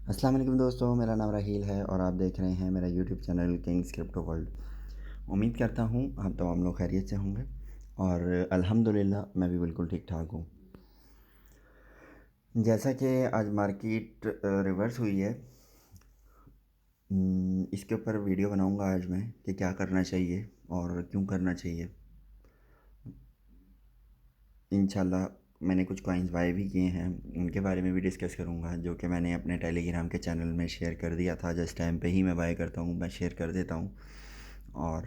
अस्सलाम वालेकुम दोस्तों, मेरा नाम राहील है और आप देख रहे हैं मेरा YouTube channel Kings crypto world. उम्मीद करता हूँ आप तमाम लोग खैरियत से होंगे और अल्हम्दुलिल्लाह मैं भी बिल्कुल ठीक ठाक हूँ। जैसा कि आज मार्केट रिवर्स हुई है, इसके ऊपर वीडियो बनाऊंगा आज मैं कि क्या करना चाहिए और क्यों करना चाहिए। इंशाल्लाह मैंने कुछ कॉइन्स बाय भी किए हैं, उनके बारे में भी डिस्कस करूंगा, जो कि मैंने अपने टेलीग्राम के चैनल में शेयर कर दिया था। जिस टाइम पे ही मैं बाय करता हूँ मैं शेयर कर देता हूँ। और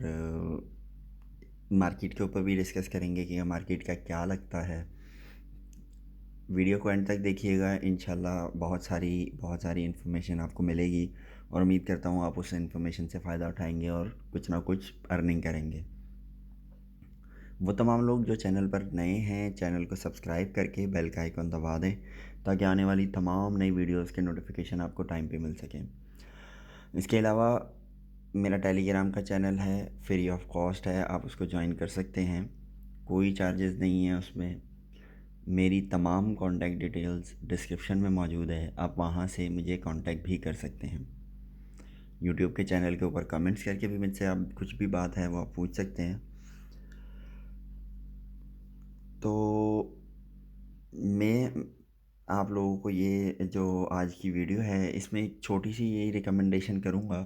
मार्केट के ऊपर भी डिस्कस करेंगे कि मार्केट का क्या लगता है। वीडियो को एंड तक देखिएगा, इंशाल्लाह बहुत सारी इन्फॉर्मेशन आपको मिलेगी और उम्मीद करता हूँ आप उस इन्फॉर्मेशन से फ़ायदा उठाएंगे और कुछ ना कुछ अर्निंग करेंगे। वो तमाम लोग जो चैनल पर नए हैं, चैनल को सब्सक्राइब करके बेल का आइकन दबा दें ताकि आने वाली तमाम नई वीडियोस के नोटिफिकेशन आपको टाइम पे मिल सकें। इसके अलावा मेरा टेलीग्राम का चैनल है, फ्री ऑफ कॉस्ट है, आप उसको ज्वाइन कर सकते हैं, कोई चार्जेस नहीं है उसमें। मेरी तमाम कॉन्टैक्ट डिटेल्स डिस्क्रिप्शन में मौजूद है, आप वहाँ से मुझे कांटेक्ट भी कर सकते हैं। यूट्यूब के चैनल के ऊपर कमेंट्स करके भी मुझसे आप कुछ भी बात है वो आप पूछ सकते हैं। तो मैं आप लोगों को ये जो आज की वीडियो है इसमें एक छोटी सी यही रिकमेंडेशन करूँगा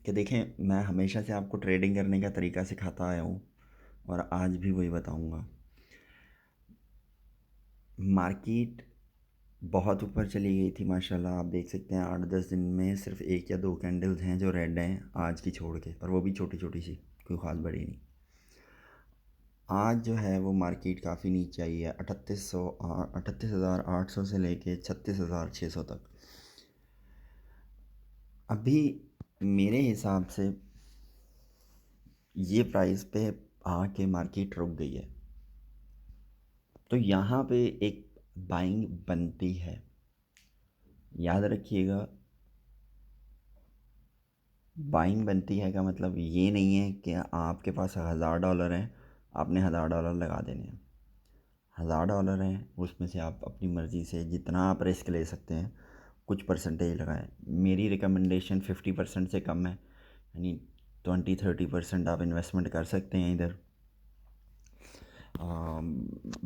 कि देखें, मैं हमेशा से आपको ट्रेडिंग करने का तरीका सिखाता आया हूँ और आज भी वही बताऊँगा। मार्केट बहुत ऊपर चली गई थी माशाल्लाह, आप देख सकते हैं 8-10 दिन में सिर्फ एक या दो कैंडल्स हैं जो रेड हैं आज की छोड़ के, और वो भी छोटी छोटी सी, कोई ख़ास बड़ी नहीं। आज जो है वो मार्केट काफ़ी नीचे आई है, 38,800 से लेके 36,600 तक। अभी मेरे हिसाब से ये प्राइस पे आके मार्केट रुक गई है, तो यहाँ पे एक बाइंग बनती है। याद रखिएगा, बाइंग बनती है का मतलब ये नहीं है कि आपके पास $1000 हैं, आपने $1000 लगा देने हैं। $1000 हैं, उसमें से आप अपनी मर्ज़ी से जितना आप रिस्क ले सकते हैं कुछ परसेंटेज लगाएं। मेरी रिकमेंडेशन 50% से कम है, यानी 20-30% आप इन्वेस्टमेंट कर सकते हैं इधर।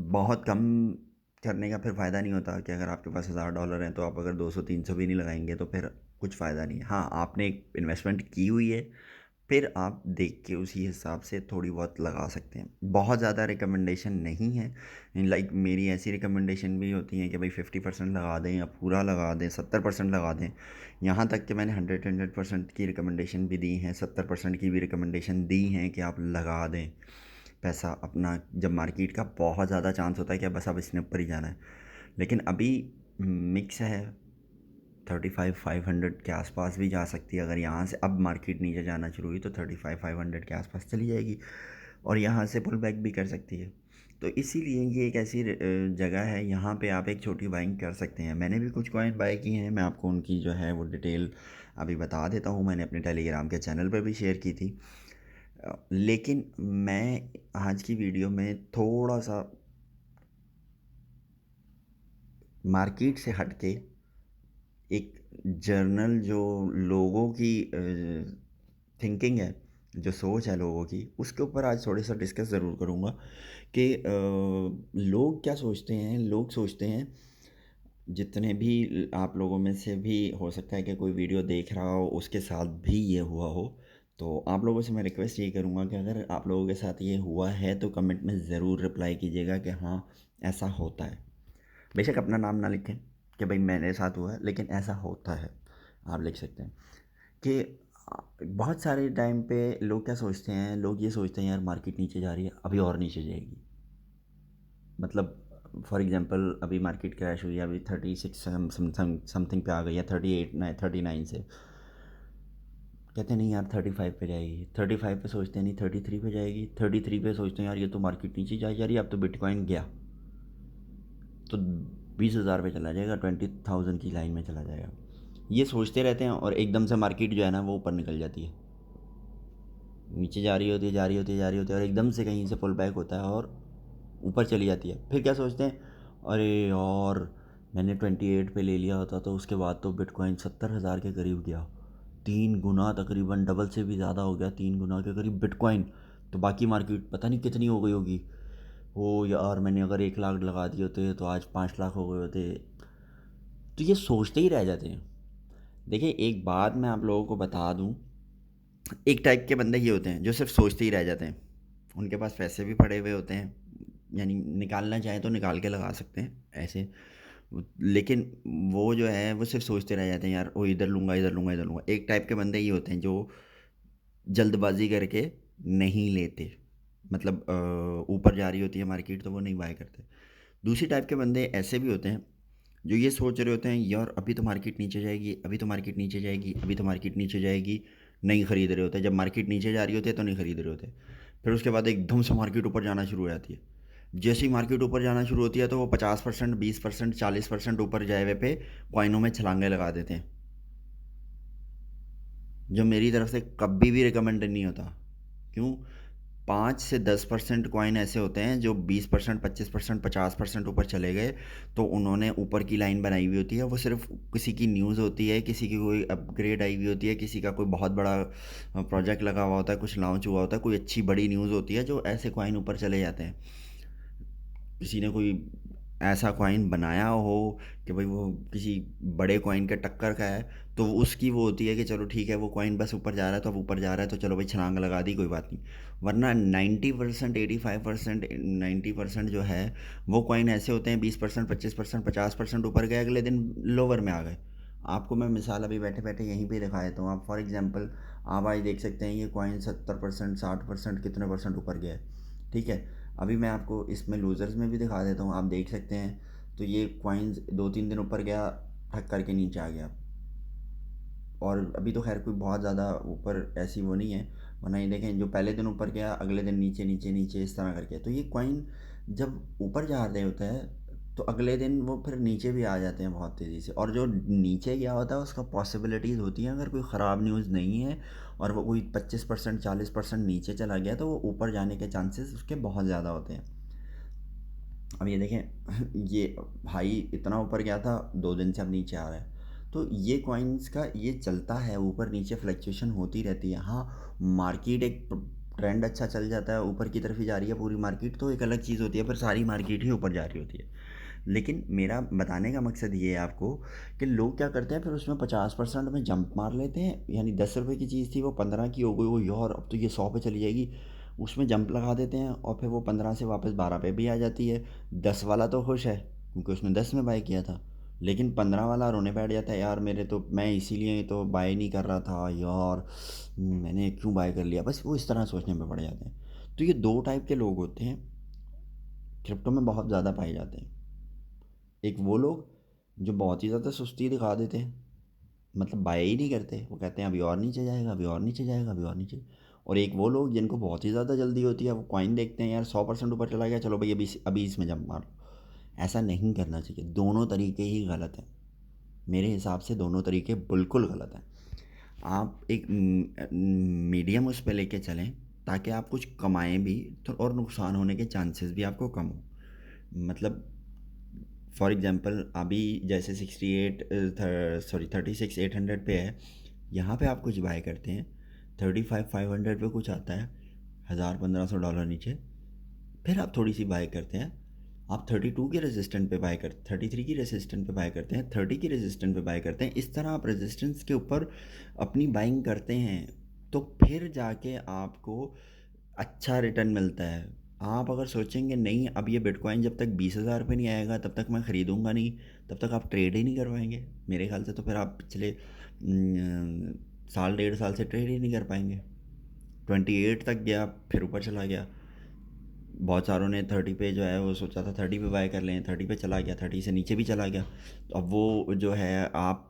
बहुत कम करने का फिर फ़ायदा नहीं होता कि अगर आपके पास $1000 हैं तो आप अगर 200-300 भी नहीं लगाएंगे तो फिर कुछ फ़ायदा नहीं है। हाँ, आपने एक इन्वेस्टमेंट की हुई है, फिर आप देख के उसी हिसाब से थोड़ी बहुत लगा सकते हैं। बहुत ज़्यादा रिकमेंडेशन नहीं है, लाइक मेरी ऐसी रिकमेंडेशन भी होती हैं कि भाई 50% लगा दें या पूरा लगा दें, 70% लगा दें। यहाँ तक कि मैंने 100% की रिकमेंडेशन भी दी हैं, 70% की भी रिकमेंडेशन दी हैं कि आप लगा दें पैसा अपना, जब मार्केट का बहुत ज़्यादा चांस होता है कि बस अब इसने ऊपर ही जाना है। लेकिन अभी मिक्स है, 35,500 के आसपास भी जा सकती है। अगर यहाँ से अब मार्केट नीचे जाना शुरू हुई तो 35,500 के आसपास चली जाएगी और यहाँ से पुल बैक भी कर सकती है। तो इसीलिए ये एक ऐसी जगह है, यहाँ पे आप एक छोटी बाइंग कर सकते हैं। मैंने भी कुछ कॉइन बाय किए हैं, मैं आपको उनकी जो है वो डिटेल अभी बता देता हूँ। मैंने अपने टेलीग्राम के चैनल पर भी शेयर की थी। लेकिन मैं आज की वीडियो में थोड़ा सा मार्केट से हट के एक जर्नल जो लोगों की थिंकिंग है, जो सोच है लोगों की, उसके ऊपर आज थोड़ी सा डिस्कस ज़रूर करूँगा कि लोग क्या सोचते हैं। लोग सोचते हैं, जितने भी आप लोगों में से भी हो सकता है कि कोई वीडियो देख रहा हो उसके साथ भी ये हुआ हो, तो आप लोगों से मैं रिक्वेस्ट ये करूँगा कि अगर आप लोगों के साथ ये हुआ है तो कमेंट में ज़रूर रिप्लाई कीजिएगा कि हाँ ऐसा होता है। बेशक अपना नाम ना लिखें कि भाई मेरे साथ हुआ है, लेकिन ऐसा होता है आप लिख सकते हैं कि बहुत सारे टाइम पे लोग क्या सोचते हैं, लोग ये सोचते हैं यार मार्केट नीचे जा रही है, अभी और नीचे जाएगी। मतलब फॉर एग्जांपल अभी मार्केट क्रैश हुई है, अभी 36 समथिंग पे आ गई है, 39 से कहते नहीं यार 35 पे जाएगी, 35 पे सोचते नहीं 33 पे जाएगी, 33 पे सोचते हैं यार ये तो मार्केट नीचे जा रही है, अब तो बिटकॉइन गया तो 20,000 पे चला जाएगा, 20,000 की लाइन में चला जाएगा। ये सोचते रहते हैं और एकदम से मार्केट जो है ना वो ऊपर निकल जाती है, नीचे जा रही होती है, जा रही होती है, जा रही होती है, और एकदम से कहीं से पुल बैक होता है और ऊपर चली जाती है। फिर क्या सोचते हैं, अरे यार मैंने 28 पे ले लिया होता तो उसके बाद तो बिटकॉइन 70,000 के करीब गया, 3 गुना तकरीबन, डबल से भी ज़्यादा हो गया, 3 गुना के करीब बिटकॉइन। तो बाकी मार्केट पता नहीं कितनी हो गई होगी। ओ यार, मैंने अगर 1 लाख लगा दिए होते तो आज 5 लाख हो गए होते। तो ये सोचते ही रह जाते हैं। देखिए, एक बात मैं आप लोगों को बता दूं, एक टाइप के बंदे ये होते हैं जो सिर्फ सोचते ही रह जाते हैं। उनके पास पैसे भी पड़े हुए होते हैं, यानी निकालना चाहे तो निकाल के लगा सकते हैं ऐसे, लेकिन वो जो है वो सिर्फ सोचते रह जाते हैं, यार वो इधर लूँगा, इधर लूँगा, इधर लूँगा। एक टाइप के बंदे ये होते हैं जो जल्दबाजी करके नहीं लेते, मतलब ऊपर जा रही होती है मार्केट तो वो नहीं बाय करते। दूसरी टाइप के बंदे ऐसे भी होते हैं जो ये सोच रहे होते हैं, यार अभी तो मार्केट नीचे जाएगी, अभी तो मार्केट नीचे जाएगी, अभी तो मार्केट नीचे जाएगी, नहीं खरीद रहे होते। जब मार्केट नीचे जा रही होती है तो नहीं खरीद रहे होते। फिर उसके बाद एकदम से मार्केट ऊपर जाना शुरू हो जाती है। जैसे ही मार्केट ऊपर जाना शुरू होती है तो वो 50%, 20%, 40% ऊपर जाए हुए पे कॉइनों में छलांगे लगा देते हैं, जो मेरी तरफ से कभी भी रिकमेंड नहीं होता। क्यों? 5 से 10% कॉइन ऐसे होते हैं जो 20%, 25%, 50% ऊपर चले गए तो उन्होंने ऊपर की लाइन बनाई हुई होती है। वो सिर्फ किसी की न्यूज़ होती है, किसी की कोई अपग्रेड आई हुई होती है, किसी का कोई बहुत बड़ा प्रोजेक्ट लगा हुआ होता है, कुछ लॉन्च हुआ होता है, कोई अच्छी बड़ी न्यूज़ होती है जो ऐसे कॉइन ऊपर चले जाते हैं। किसी ने कोई ऐसा कॉइन बनाया हो कि भाई वो किसी बड़े कॉइन के टक्कर का है, तो उसकी वो होती है कि चलो ठीक है, वो कॉइन बस ऊपर जा रहा है तो अब ऊपर जा रहा है तो चलो भाई छलांग लगा दी, कोई बात नहीं। वरना 90%, 85%, 90% जो है वो कॉइन ऐसे होते हैं, 20%, 25%, 50% ऊपर गए, अगले दिन लोअर में आ गए। आपको मैं मिसाल अभी बैठे बैठे यहीं पे दिखा देता हूँ। आप फॉर एग्जांपल आप आज देख सकते हैं ये कॉइन 70%, 60%, कितने परसेंट ऊपर गया है। ठीक है, अभी मैं आपको इसमें लूज़र्स में भी दिखा देता हूँ, आप देख सकते हैं। तो ये कॉइन्स 2-3 दिन ऊपर गया, ठक करके नीचे आ गया। और अभी तो खैर कोई बहुत ज़्यादा ऊपर ऐसी वो नहीं है, वरना ये देखें जो पहले दिन ऊपर गया अगले दिन नीचे नीचे नीचे इस तरह करके। तो ये कॉइन जब ऊपर जा रहे होते हैं तो अगले दिन वो फिर नीचे भी आ जाते हैं बहुत तेज़ी से। और जो नीचे गया होता है उसका पॉसिबिलिटीज़ होती हैं, अगर कोई ख़राब न्यूज़ नहीं है और वो कोई 25%, 40% नीचे चला गया तो वो ऊपर जाने के चांसेस उसके बहुत ज़्यादा होते हैं। अब ये देखें ये भाई इतना ऊपर गया था, 2 दिन से अब नीचे आ रहा है। तो ये कॉइन्स का ये चलता है, ऊपर नीचे फ्लक्चुएशन होती रहती है। हाँ, मार्केट एक ट्रेंड अच्छा चल जाता है, ऊपर की तरफ ही जा रही है पूरी मार्केट तो एक अलग चीज़ होती है, फिर सारी मार्केट ही ऊपर जा रही होती है। लेकिन मेरा बताने का मकसद ये है आपको कि लोग क्या करते हैं, फिर उसमें 50% में जंप मार लेते हैं। यानी 10 रुपये की चीज़ थी वो 15 की हो गई, वो यार अब तो ये 100 पे चली जाएगी, उसमें जंप लगा देते हैं और फिर वो 15 से वापस 12 पे भी आ जाती है। 10 वाला तो खुश है क्योंकि उसने 10 में बाय किया था, लेकिन 15 वाला रोने बैठ जाता है, यार मेरे तो, मैं इसीलिए तो बाय नहीं कर रहा था यार, मैंने क्यों बाय कर लिया। बस वो इस तरह सोचने में पड़ जाते हैं। तो ये दो टाइप के लोग होते हैं, क्रिप्टो में बहुत ज़्यादा पाए जाते हैं। एक वो लोग जो बहुत ही ज़्यादा सुस्ती दिखा देते हैं, मतलब बाय ही नहीं करते, वो कहते हैं अभी और नीचे जाएगा, अभी और नीचे जाएगा, अभी और नीचे। और एक वो लोग जिनको बहुत ही ज़्यादा जल्दी होती है, वो कॉइन देखते हैं, यार 100% ऊपर चला गया, चलो भाई अभी अभी इसमें जंप मार लो। ऐसा नहीं करना चाहिए, दोनों तरीके ही गलत हैं। मेरे हिसाब से दोनों तरीके बिल्कुल गलत हैं। आप एक मीडियम उस पर लेके चलें ताकि आप कुछ कमाएं भी तो, और नुकसान होने के चांसेस भी आपको कम हो। मतलब फॉर एग्जांपल अभी जैसे 68, सॉरी 36,800 पे है, यहाँ पे आप कुछ बाय करते हैं, 35,500 पे कुछ आता है, 1,000-1,500 डॉलर नीचे, फिर आप थोड़ी सी बाय करते हैं, आप 32 के रेजिस्टेंट पे बाय कर 33 की रेजिस्टेंट पे बाय करते हैं, 30 की रेजिस्टेंट पे बाय करते हैं। इस तरह आप रेजिस्टेंस के ऊपर अपनी बाइंग करते हैं तो फिर जाके आपको अच्छा रिटर्न मिलता है। आप अगर सोचेंगे नहीं अब ये बिटकॉइन जब तक 20,000 पे नहीं आएगा तब तक मैं ख़रीदूंगा नहीं, तब तक आप ट्रेड ही नहीं करवाएंगे मेरे ख्याल से। तो फिर आप पिछले साल 1.5 साल से ट्रेड ही नहीं कर पाएंगे। 28 तक गया, फिर ऊपर चला गया। बहुत सारों ने 30 पे जो है वो सोचा था 30 पे बाय कर लें, 30 पे चला गया, 30 से नीचे भी चला गया। तो अब वो जो है आप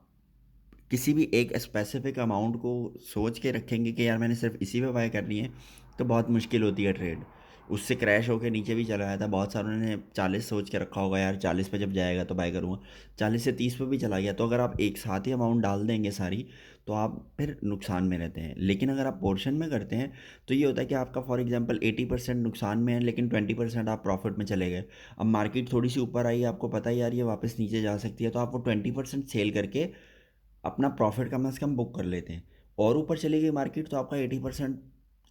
किसी भी एक स्पेसिफिक अमाउंट को सोच के रखेंगे कि यार मैंने सिर्फ इसी पे बाय करनी है, तो बहुत मुश्किल होती है ट्रेड। उससे क्रैश होकर नीचे भी चला गया था। बहुत सारों ने 40 सोच के रखा होगा, यार 40 पे जब जाएगा तो बाय करूँगा, 40 से 30 पे भी चला गया। तो अगर आप एक साथ ही अमाउंट डाल देंगे सारी, तो आप फिर नुकसान में रहते हैं। लेकिन अगर आप पोर्शन में करते हैं तो ये होता है कि आपका फॉर एग्जांपल 80% नुकसान में है, लेकिन 20% आप प्रॉफिट में चले गए। अब मार्केट थोड़ी सी ऊपर आई, आपको पता है यार ये वापस नीचे जा सकती है, तो आप वो 20% सेल करके अपना प्रॉफिट कम से कम बुक कर लेते हैं। और ऊपर चली गई मार्केट तो आपका 80%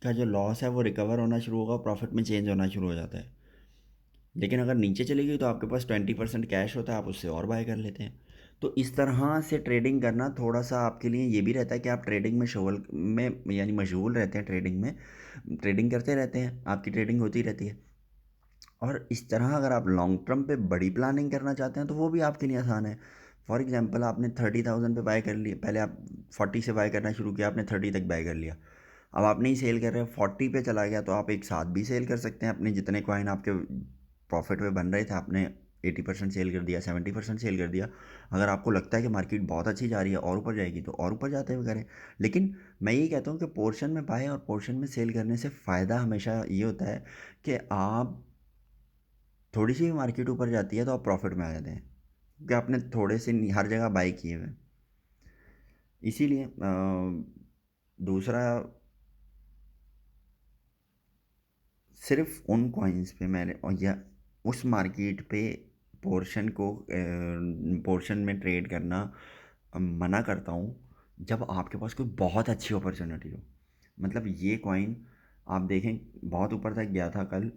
का जो लॉस है वो रिकवर होना शुरू होगा, प्रॉफिट में चेंज होना शुरू हो जाता है। लेकिन अगर नीचे चली गई तो आपके पास 20% कैश होता है, आप उससे और बाय कर लेते हैं। तो इस तरह से ट्रेडिंग करना थोड़ा सा आपके लिए ये भी रहता है कि आप ट्रेडिंग में शोल में यानी मशगूल रहते हैं, ट्रेडिंग में ट्रेडिंग करते रहते हैं, आपकी ट्रेडिंग होती रहती है। और इस तरह अगर आप लॉन्ग टर्म पे बड़ी प्लानिंग करना चाहते हैं तो वो भी आपके लिए आसान है। फॉर एग्जांपल आपने 30,000 पे बाय कर लिया, पहले आप 40 से बाय करना शुरू किया, आपने 30 तक बाय कर लिया। अब आप नहीं सेल कर रहे, 40 पे चला गया, तो आप एक साथ भी सेल कर सकते हैं। अपने जितने कॉइन आपके प्रॉफिट में बन रहे थे, आपने 80% सेल कर दिया, 70% सेल कर दिया। अगर आपको लगता है कि मार्केट बहुत अच्छी जा रही है और ऊपर जाएगी तो और ऊपर जाते हुए करें। लेकिन मैं यही कहता हूँ कि पोर्शन में बाय और पोर्शन में सेल करने से फ़ायदा हमेशा ये होता है कि आप थोड़ी सी भी मार्केट ऊपर जाती है तो आप प्रॉफिट में आ जाते हैं, क्योंकि आपने थोड़े से हर जगह बाई किए हुए हैं। इसीलिए दूसरा, सिर्फ उन कॉइन्स पे मैंने और या उस मार्केट पे पोर्शन को पोर्शन में ट्रेड करना मना करता हूँ जब आपके पास कोई बहुत अच्छी अपॉर्चुनिटी हो। मतलब ये कॉइन आप देखें बहुत ऊपर तक गया था कल,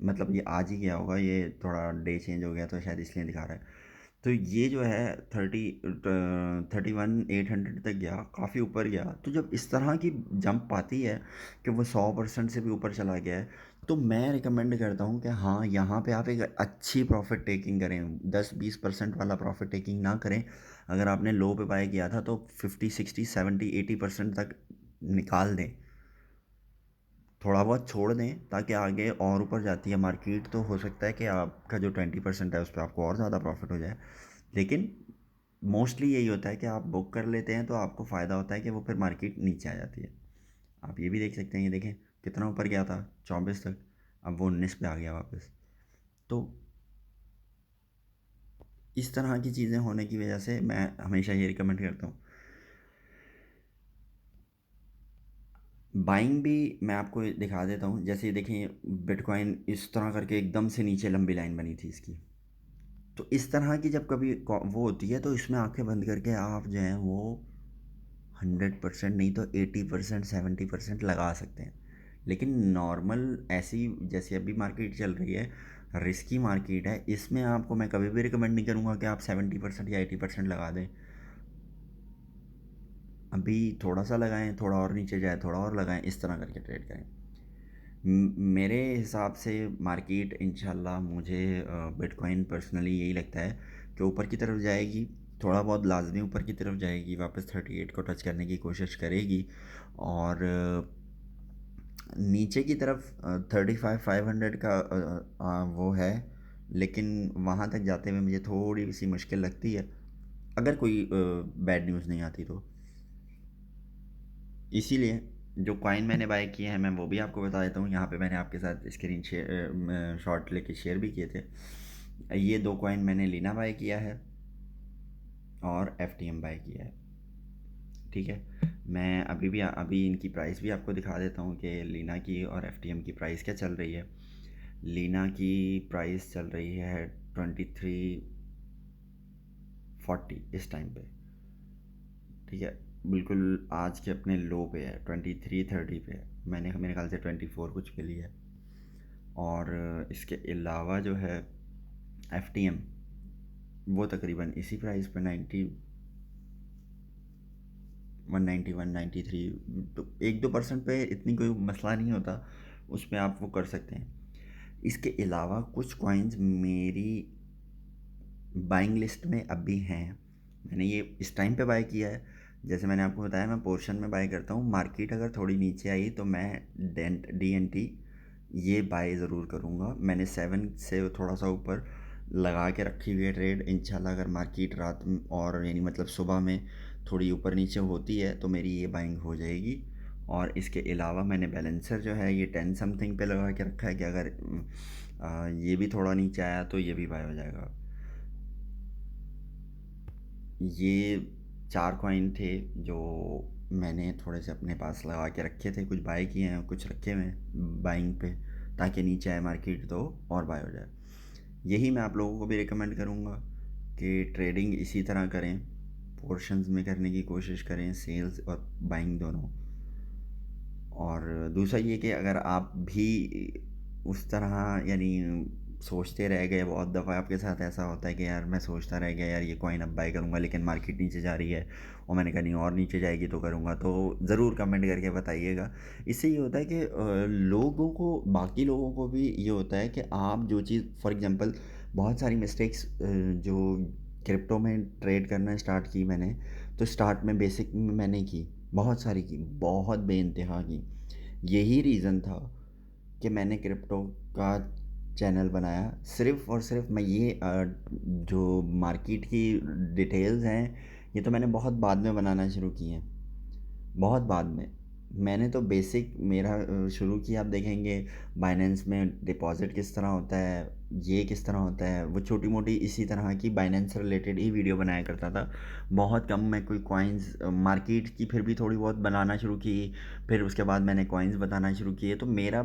मतलब ये आज ही गया होगा, ये थोड़ा डे चेंज हो गया तो शायद इसलिए दिखा रहा है। तो ये जो है 31,800 तक गया, काफ़ी ऊपर गया। तो जब इस तरह की जंप आती है कि वो 100% से भी ऊपर चला गया है, तो मैं रिकमेंड करता हूँ कि हाँ, यहाँ पे आप एक अच्छी प्रॉफिट टेकिंग करें, 10-20% वाला प्रॉफिट टेकिंग ना करें। अगर आपने लो पे बाय किया था तो 50-60-70-80% तक निकाल दें, थोड़ा बहुत छोड़ दें, ताकि आगे और ऊपर जाती है मार्केट तो हो सकता है कि आपका जो 20% है उस पर आपको और ज़्यादा प्रॉफिट हो जाए। लेकिन मोस्टली यही होता है कि आप बुक कर लेते हैं तो आपको फ़ायदा होता है कि वो फिर मार्केट नीचे आ जाती है। आप ये भी देख सकते हैं, ये देखें कितना ऊपर गया था 24 तक, अब वो 19 पे आ गया वापस। तो इस तरह की चीज़ें होने की वजह से मैं हमेशा ये रिकमेंड करता हूँ। बाइंग भी मैं आपको दिखा देता हूँ, जैसे देखिए बिटकॉइन इस तरह करके एकदम से नीचे लंबी लाइन बनी थी इसकी। तो इस तरह की जब कभी वो होती है तो इसमें आंखें बंद करके आप जो हैं वो 100% नहीं तो 80% 70% लगा सकते हैं। लेकिन नॉर्मल ऐसी जैसे अभी मार्केट चल रही है, रिस्की मार्केट है, इसमें आपको मैं कभी भी रिकमेंड नहीं करूँगा कि आप 70% या 80% लगा दें। अभी थोड़ा सा लगाएं, थोड़ा और नीचे जाए थोड़ा और लगाएं, इस तरह करके ट्रेड करें। मेरे हिसाब से मार्केट इंशाल्लाह मुझे बिटकॉइन पर्सनली यही लगता है कि ऊपर की तरफ जाएगी, थोड़ा बहुत लाजमी ऊपर की तरफ जाएगी, वापस 38 को टच करने की कोशिश करेगी। और नीचे की तरफ 35,500 का वो है, लेकिन वहाँ तक जाते हुए मुझे थोड़ी सी मुश्किल लगती है, अगर कोई बैड न्यूज़ नहीं आती तो। इसीलिए जो कॉइन मैंने बाय किए हैं मैं वो भी आपको बता देता हूँ। यहाँ पे मैंने आपके साथ स्क्रीन शेयर शॉट लेके शेयर भी किए थे। ये दो कॉइन मैंने लीना बाय किया है और एफ बाय किया है। ठीक है, मैं अभी इनकी प्राइस भी आपको दिखा देता हूँ कि लीना की और एफ की प्राइस क्या चल रही है। लीना की प्राइस चल रही है 2340 इस टाइम पे। ठीक है, बिल्कुल आज के अपने लो पे है, 2330 पे है। मैंने मेरे ख्याल से 24 कुछ पे लिया है। और इसके अलावा जो है एफ वो तकरीबन इसी प्राइस पे 191-193। तो 1-2% पे इतनी कोई मसला नहीं होता, उस पर आप वो कर सकते हैं। इसके अलावा कुछ कॉइन्स मेरी बाइंग लिस्ट में अभी हैं, मैंने ये इस टाइम पे बाय किया है। जैसे मैंने आपको बताया मैं पोर्शन में बाय करता हूँ, मार्केट अगर थोड़ी नीचे आई तो मैं DNT ये बाय ज़रूर करूँगा। मैंने 7 से थोड़ा सा ऊपर लगा के रखी हुई है ट्रेड। इंशाल्लाह अगर मार्केट रात और यानी मतलब सुबह में थोड़ी ऊपर नीचे होती है तो मेरी ये बाइंग हो जाएगी। और इसके अलावा मैंने बैलेंसर जो है ये 10 समथिंग पे लगा के रखा है कि अगर ये भी थोड़ा नीचे आया तो ये भी बाय हो जाएगा। ये 4 कॉइन थे जो मैंने थोड़े से अपने पास लगा के रखे थे, कुछ बाय किए हैं, कुछ रखे हुए हैं बाइंग पे, ताकि नीचे आए मार्केट तो और बाय हो जाए। यही मैं आप लोगों को भी रिकमेंड करूँगा कि ट्रेडिंग इसी तरह करें, पोर्शंस में करने की कोशिश करें, सेल्स और बाइंग दोनों। और दूसरा ये कि अगर आप भी उस तरह यानी सोचते रह गए, बहुत दफ़ा आपके साथ ऐसा होता है कि यार मैं सोचता रह गया यार ये कॉइन अब बाय करूँगा, लेकिन मार्केट नीचे जा रही है और मैंने कहा नहीं और नीचे जाएगी तो करूँगा, तो ज़रूर कमेंट करके बताइएगा। इससे ये होता है कि लोगों को, बाकी लोगों को भी ये होता है कि आप जो चीज़, फॉर एग्ज़ाम्पल बहुत सारी मिस्टेक्स जो क्रिप्टो में ट्रेड करना स्टार्ट की मैंने, तो स्टार्ट में बेसिक में मैंने की, बहुत सारी की, बहुत बेइंतहा की। यही रीज़न था कि मैंने क्रिप्टो का चैनल बनाया। सिर्फ़ और सिर्फ़ मैं ये जो मार्केट की डिटेल्स हैं, ये तो मैंने बहुत बाद में बनाना शुरू किए हैं, बहुत बाद में। मैंने तो बेसिक मेरा शुरू किया, आप देखेंगे बाइनेंस में डिपॉज़िट किस तरह होता है, ये किस तरह होता है, वो छोटी-मोटी इसी तरह की बाइनेंस से रिलेटेड ही वीडियो बनाया करता था। बहुत कम मैं कोई कॉइन्स मार्केट की फिर भी थोड़ी बहुत बनाना शुरू की, फिर उसके बाद मैंने कॉइन्स बताना शुरू किए। तो मेरा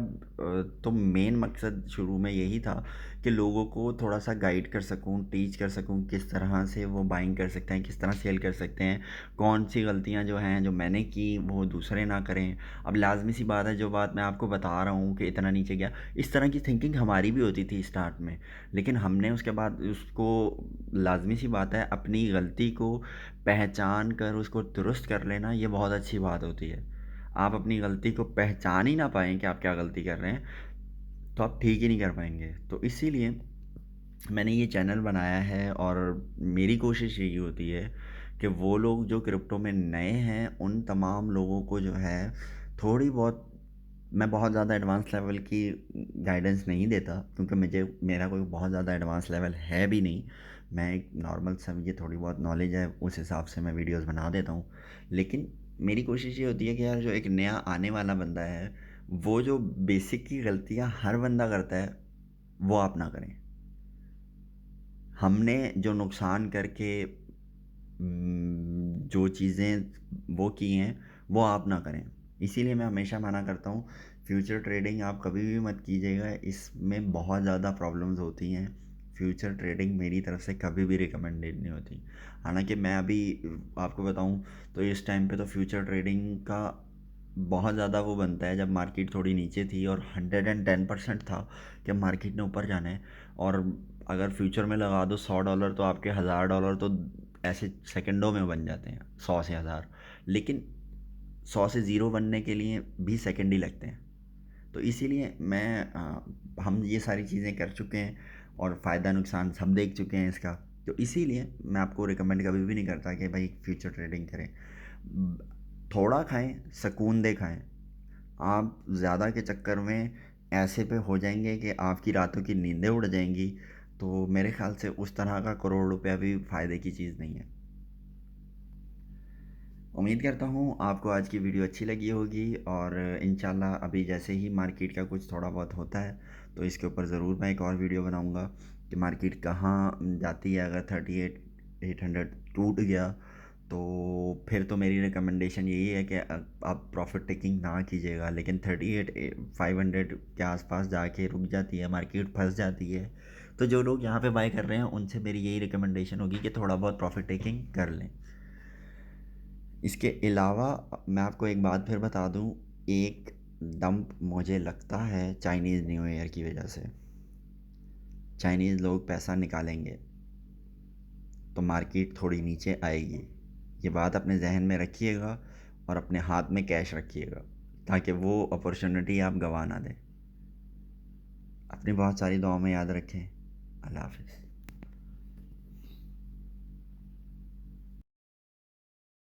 तो मेन मकसद शुरू में यही था कि लोगों को थोड़ा-सा गाइड कर सकूँ, टीच कर सकूँ, किस तरह से वो बाइंग कर सकते हैं, किस तरह सेल कर सकते हैं, कौन सी गलतियाँ जो हैं जो मैंने की वो दूसरे ना करें। अब लाज़मी सी बात है, जो बात मैं आपको बता रहा हूँ कि इतना नीचे गया, इस तरह की थिंकिंग हमारी भी होती थी स्टार्ट में, लेकिन हमने उसके बाद उसको, लाज़मी सी बात है, अपनी गलती को पहचान कर उसको दुरुस्त कर लेना, ये बहुत अच्छी बात होती है। आप अपनी गलती को पहचान ही ना पाएँ कि आप क्या गलती कर रहे हैं, तो आप ठीक ही नहीं कर पाएँगे। तो इसीलिए मैंने ये चैनल बनाया है और मेरी कोशिश यही होती है कि वो लोग जो क्रिप्टो में नए हैं, उन तमाम लोगों को जो है थोड़ी बहुत, मैं बहुत ज़्यादा एडवांस लेवल की गाइडेंस नहीं देता, क्योंकि मुझे, मेरा कोई बहुत ज़्यादा एडवांस लेवल है भी नहीं। मैं एक नॉर्मल सा, मुझे थोड़ी बहुत नॉलेज है, उस हिसाब से मैं वीडियोस बना देता हूँ। लेकिन मेरी कोशिश ये होती है कि यार जो एक नया आने वाला बंदा है, वो जो बेसिक की गलतियाँ हर बंदा करता है, वो आप ना करें। हमने जो नुकसान करके जो चीज़ें वो की हैं, वो आप ना करें। इसीलिए मैं हमेशा मना करता हूँ, फ्यूचर ट्रेडिंग आप कभी भी मत कीजिएगा, इसमें बहुत ज़्यादा प्रॉब्लम्स होती हैं। फ्यूचर ट्रेडिंग मेरी तरफ से कभी भी रिकमेंडेड नहीं होती। हालाँकि मैं अभी आपको बताऊँ तो इस टाइम पे तो फ्यूचर ट्रेडिंग का बहुत ज़्यादा वो बनता है, जब मार्केट थोड़ी नीचे थी और 110% था कि मार्केट ने ऊपर जाना है, और अगर फ्यूचर में लगा दो $100 तो आपके $1000 तो ऐसे सेकंडों में बन जाते हैं, 100 से 1000। लेकिन 100 से ज़ीरो बनने के लिए भी सेकंड ही लगते हैं। तो इसीलिए हम ये सारी चीज़ें कर चुके हैं और फ़ायदा नुकसान सब देख चुके हैं इसका। तो इसीलिए मैं आपको रिकमेंड कभी भी नहीं करता कि भाई फ्यूचर ट्रेडिंग करें। थोड़ा खाएं, सुकून दे खाएं। आप ज़्यादा के चक्कर में ऐसे पे हो जाएंगे कि आपकी रातों की नींदें उड़ जाएंगी। तो मेरे ख्याल से उस तरह का करोड़ रुपया भी फ़ायदे की चीज़ नहीं है। उम्मीद करता हूँ आपको आज की वीडियो अच्छी लगी होगी, और इंशाल्लाह अभी जैसे ही मार्केट का कुछ थोड़ा बहुत होता है तो इसके ऊपर ज़रूर मैं एक और वीडियो बनाऊँगा कि मार्केट कहाँ जाती है। अगर 38,800 टूट गया तो फिर तो मेरी रिकमेंडेशन यही है कि आप प्रॉफिट टेकिंग ना कीजिएगा, लेकिन 38,500 के आसपास जाके रुक जाती है मार्केट, फंस जाती है, तो जो लोग यहाँ पे बाय कर रहे हैं उनसे मेरी यही रिकमेंडेशन होगी कि थोड़ा बहुत प्रॉफिट टेकिंग कर लें। इसके अलावा मैं आपको एक बात फिर बता दूं, एक डंप मुझे लगता है चाइनीज़ न्यू ईयर की वजह से, चाइनीज़ लोग पैसा निकालेंगे तो मार्केट थोड़ी नीचे आएगी। ये बात अपने जहन में रखिएगा और अपने हाथ में कैश रखिएगा, ताकि वो अपॉर्चुनिटी आप गंवा ना दें। अपनी बहुत सारी दुआओं में याद रखें। अल्लाह हाफ़िज़।